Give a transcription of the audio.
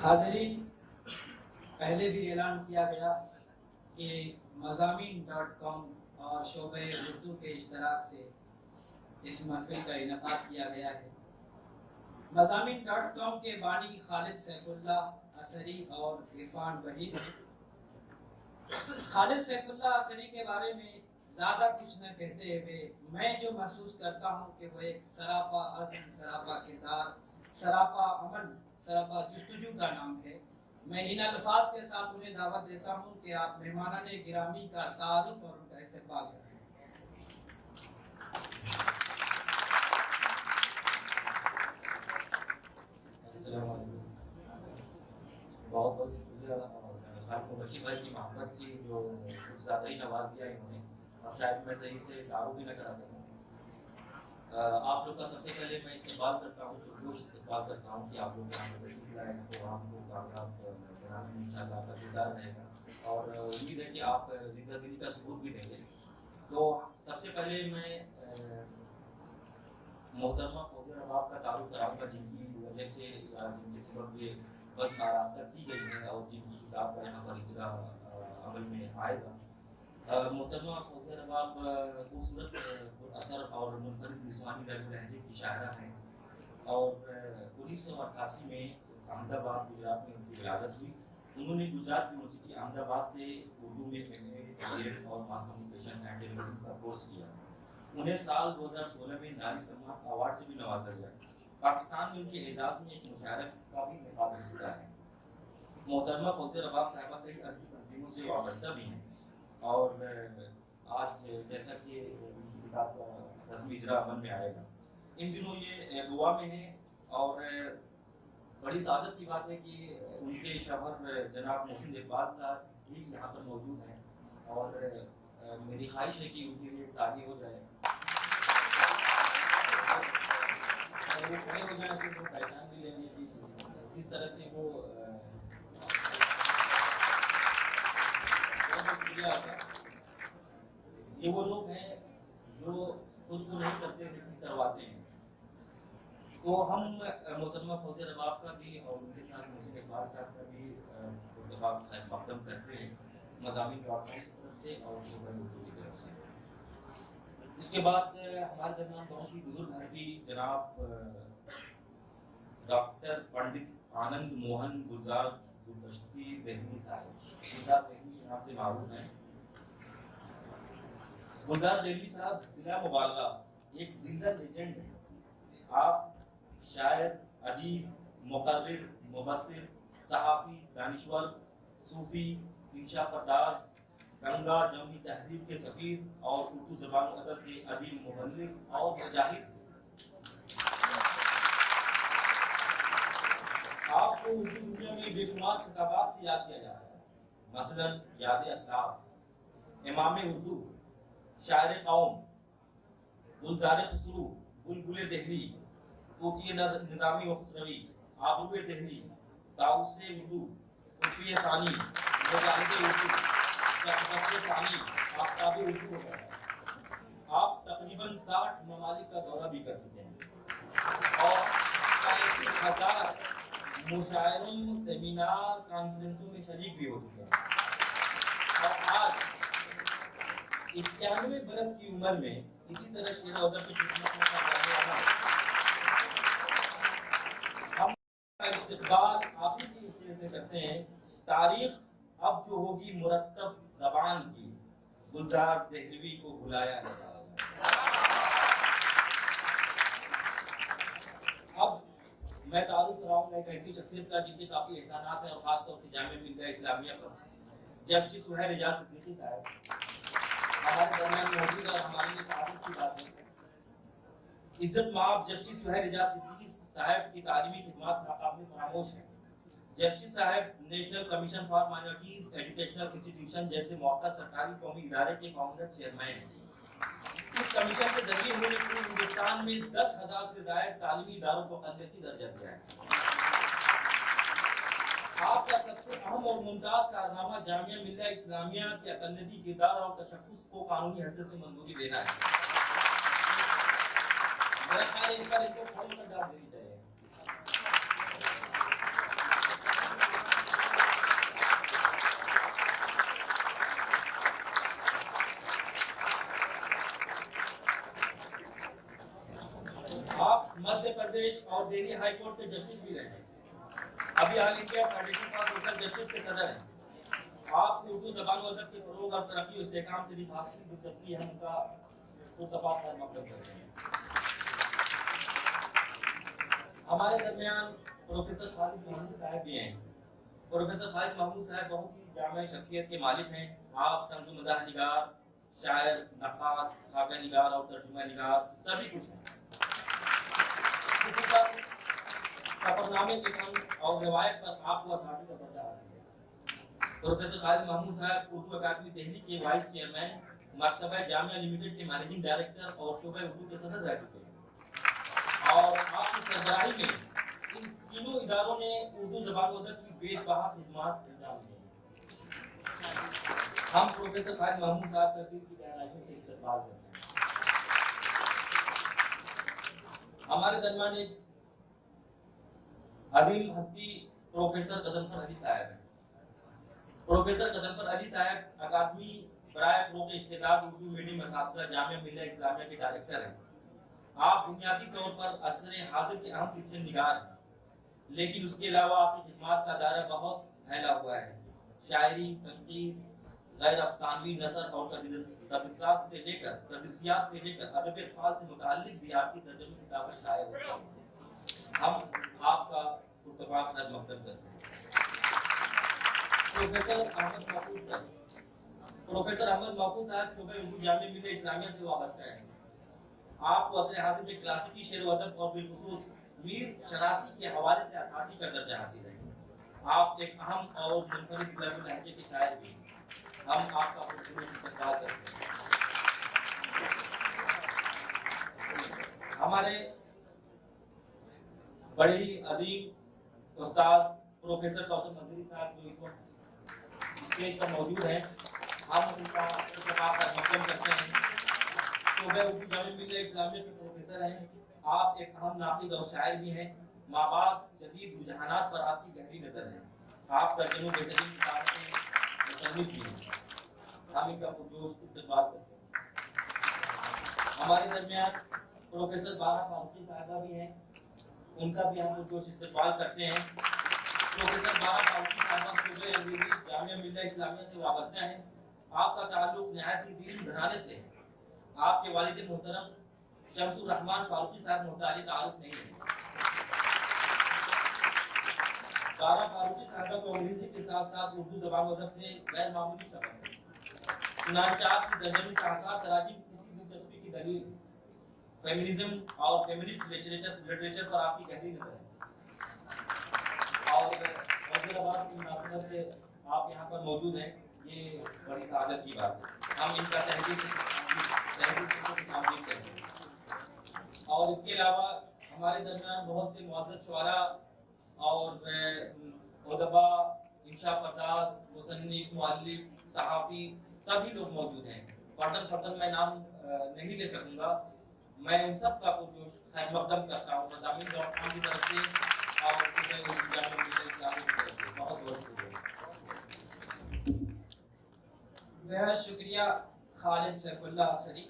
हाज़रीन, पहले भी ऐलान किया गया कि मज़ामीन.com और शोबे उर्दू के इश्तराक से इस महफिल का इनेकाद किया गया है। मज़ामीन.com के बानी खालिद सैफुल्लाह असरी और इरफान वहीद हैं। खालिद सैफुल्लाह असरी के बारे में ज़्यादा कुछ न कहते हुए मैं जो महसूस करता हूँ कि वो एक सरापा अज़्म, सरापा किरदार, सरापा अमल, सरापा जुस्तजू का नाम है। मैं इन अल्फाज के साथ उन्हें दावत देता हूँ कि आप मेहमानाने गिरामी का तारुफ और उनका इस्तेमाल करें। बहुत बहुत शुक्रिया खालिद बशीर भाई की मोहब्बत की जो कुछ ज़्यादा ही नवाज दिया इन्होंने। अब शायद मैं सही से तारुफ भी न करा सकूँ। आप लोग का सबसे पहले मैं इस्तेमाल करता हूँ, पुरजोश इस्तेमाल करता हूँ कि आप लोग यहाँ पर तशरीफ लाएँ, इसको आपको कामयाब बनाने में इंशाअल्लाह आपका किरदार रहेगा और उम्मीद है कि आप ज़िंदगी का सबूत भी देंगे। तो सबसे पहले मैं मोहतरमा फौजिया रबाब का तारुफ कराऊँगा, जिनकी वजह से या जिनके सबब ये बस आरास्ता की गई है और जिनकी किताब का यहाँ पर इजरा अमल में आएगा। मोहतरमा फौजिया रबाब खूबसूरत असर और मुनफरिद निस्वानी लहजे की शायरा हैं और 1988 में अहमदाबाद गुजरात में उनकी विलादत हुई। उन्होंने गुजरात यूनिवर्सिटी अहमदाबाद से उर्दू में MA और मास कम्युनिकेशन एंड टेलीविजन का कोर्स किया। उन्हें साल 2016 में नारी सम्मान अवार्ड से भी नवाजा गया। पाकिस्तान में उनके एजाज में एक मुशायरा का भी इनेकाद हुआ है। मोहतरमा फौजिया रबाब साहिबा कई अरबी तंजीमों से वाबस्ता भी हैं और आज जैसा कि उनकी किताब का रस्मी इजरा अमल में आएगा, इन दिनों ये गोवा में है और बड़ी सादत की बात है कि उनके शौहर जनाब मोहसिन इकबाल साहब भी यहाँ पर मौजूद हैं और मेरी ख्वाहिश है कि उनके लिए ताली हो जाए। वो खड़े हो जाए तो वो पहचान भी लेंगे कि किस तरह से वो ये वो लोग हैं जो खुद को नहीं करते लेकिन करवाते हैं। तो हम मोहतरमा फौजिया रबाब का भी और उनके साथ मोहसिन इकबाल साहब का भी मकदम करते हैं मज़ामीन.com की तरफ से और शोबा उर्दू की तरफ से। इसके बाद हमारे दरमियान बहुत ही बुजुर्ग हस्ती जनाब डॉक्टर पंडित आनंद मोहन गुलजार गुलदस्ती देहली साहब, गुलजार देहली के नाम से मारूफ हैं। गुलजार देहली साहब बिला मुबालगा एक जिंदा लेजेंड है। आप शायर, अदीब, मुकर्रिर, मुबस्सिर, सहाफ़ी, दानिश्वर, सूफी, इंशा पर्दाज, गंगा जमनी तहजीब के सफ़ीर और उर्दू ज़बान व अदब के अजीम मुबल्लिग और मुजाहिद। आपको उर्दू दुनिया में बेशुमार किताबात से याद किया जाता है, मसलन याद असलाफ, इमाम उर्दू, शायर कौम, गुलजार खुसरू, बुलबुल देहली, तोतिए निज़ामी व खुसरवी, आबरूए देहली, ताउसे उर्दू, उर्फिए सानी, मुजाहिद उर्दू, आफ्ताबे उर्दू होता है। आप तकरीबन 60 ममालिक का दौरा भी कर चुके हैं और 35,000 मुशायरों, सेमिनार, कॉन्फ्रेंसों में शरीक भी हो चुके हैं और आज 91 बरस की उम्र में इसी तरह शेर और अदब की खिदमत में जाने वाला हम इस्तेमाल आप ही इस तरह से करते हैं। तारीख अब जो होगी मुरत्तब ज़बान की, गुलजार देहलवी को बुलाया जाएगा। अब मैं तारुफ कराऊंगा एक ऐसी शख्सियत का जिनके काफी एहसानात हैं और खासतौर से जामिया मिल्लिया इस्लामिया पर। जस्टिस सुहैल एजाज सिद्दीकी साहब हमारे दरमियान मौजूद है और हमारे लिए तारुफ की बात है। इज्जत माब जस्टिस सुहैल एजाज सिद्दीकी साहब की तालीमी खिदमत नाकाबिल फरामोश है। जस्टिस साहब national commission for minorities educational institution जैसे मौका सरकारी कौमी इदारे के फाउंडर चेयरमैन हैं। इस कमीशन के जरिए उन्होंने पूरे हिंदुस्तान में 10,000 से ज्यादा तालीमी इदारों को अक़लियती दर्जा दिया है। आपका सबसे अहम और मुमताज कारनामा जामिया मिल्लिया इस्लामिया के अक़लियती किरदार और तशख़्ख़ुस को कानूनी हैसियत से मंजूरी देना है। मेरा ख्याल है इस पर इनको फौरन सजा देनी चाहिए। प्रदेश और दिल्ली हाई कोर्ट के जस्टिस भी रहे हैं। अभी all India federation for social justice के सदर हैं। आप उर्दू जबान व अदब के फरोग और तरक्की और इस्तेहकाम से भी खासी दिलचस्पी है, उनका मतलब करते हैं। हमारे दरमियान प्रोफेसर खालिद महमूद साहब भी हैं। प्रोफेसर खालिद महमूद साहब बहुत ही जामे शख्सियत के मालिक हैं। आप तंज़ मज़ाह निगार, शायर, नक़ाद, खाका निगार और तर्जुमा निगार सभी कुछ हैं। सफरनामे के फन और रिवायत पर आपको अथॉरिटी का दर्जा हासिल है। प्रोफेसर खालिद महमूद साहब उर्दू अकादमी दिल्ली के वाइस चेयरमैन, मकतबा जामिया लिमिटेड के मैनेजिंग डायरेक्टर और शोबे उर्दू के सदर रह चुके हैं। और आपकी सरबराही में इन तीनों इदारों ने उर्दू ज़बान व अदब की बेशबहा खिदमत अंजाम दी। हम प्रोफेसर खालिद महमूद साहब तकदीर की गहराइयों से इस्तकबाल करते हैं। हमारे दरमियान एक अदीम हस्ती प्रोफेसर गजनफर अली साहब हैं। प्रोफेसर गजनफर अली साहब अकादमी बराए फ़रोग़ इस्तेदाद उर्दू मीडियम असातिज़ा जामिया मिल्लत इस्लामिया के डायरेक्टर हैं। आप बुनियादी तौर पर असर हाजिर के अहम फिक्शन निगार हैं, लेकिन उसके अलावा आपकी खिदमत का दायरा बहुत फैला हुआ है। शायरी, तनकीद, गैर अफसानवी नज़र और तदरीसात से लेकर अदब ख़ाल से मुताल्लिक़ भी आपकी तर्जुमी किताबें शाया होती हैं। हम आपका मुर्तबा खैर मक़दम करते हैं। प्रोफेसर अहमद महफूज साहब शोबे उर्दू जामिया मिल्लत इस्लामिया से वाबस्ता है। आपको असर हाजिर में क्लासिकी शेर व अदब और बिलखुसूस मीर शरासी के हवाले से अथॉरिटी का दर्जा हासिल है। आप एक अहम और मुनफरिद लफ्ज़ लहजे के शायर भी हैं। हम आपका इस्तकबाल करते हैं। हमारे बड़े ही अजीम उस्ताद प्रोफेसर कौसर मंजरी साहब जो इस वक्त स्टेज पर मौजूद हैं, हम उनका मक़दम करते हैं। शोबे उर्दू जामिया मिल्लत इस्लामिया के प्रोफेसर हैं। आप एक अहम नाक़िद और शायर भी हैं। माबाद जदीद रुझानात पर आपकी गहरी नज़र है। आप दर्जनों बेहतरीन किताबों के मुसन्निफ़ भी हैं। हम इनका पुरजोश इस्तकबाल करते हैं। हमारे दरमियान प्रोफेसर बारा फारूकी साहबा भी हैं। उनका भी हम पुरजोश इस्तकबाल करते हैं। प्रोफेसर बारा फारूकी साहबा शोबे अंग्रेज़ी जामिया मिल्लत इस्लामिया से वाबस्ता हैं। आपका ताल्लुक नहायत ही दीनी घराने से है। आपके वालिद मोहतरम शमसुर रहमान फारूकी साहब मुतालिक तारुफ नहीं है। बारा फारूकी साहबा को अंग्रेजी के साथ साथ उर्दू ज़बान व अदब से गैर मामूली शबक है। नाचात की दरजनी शाहकार तराजीम किसी दिलचस्पी की दलील। फेमिनिज्म और फेमिनिस्ट लिटरेचर पर आपकी गहरी नज़र है। और फैज़लाबाद की मुनासिबत से आप यहाँ पर मौजूद हैं, ये बड़ी सआदत की बात है। हम इनका तहरीक करते हैं। और इसके अलावा हमारे दरमियान बहुत से मुअज़्ज़ज़ शुअरा और उदबा, इंशा पर्दास, मुसन्निफ, मुअल्लिफ, सहाफ़ी सभी लोग मौजूद हैं। फर्दन मैं नाम नहीं ले सकूंगा। मैं उन सब का पुरजोश खैर मक़दम करता हूँ मज़ामीन.com की तरफ से और बहुत बहुत शुक्रिया। बेहद शुक्रिया खालिद सैफुल्लाह असरी।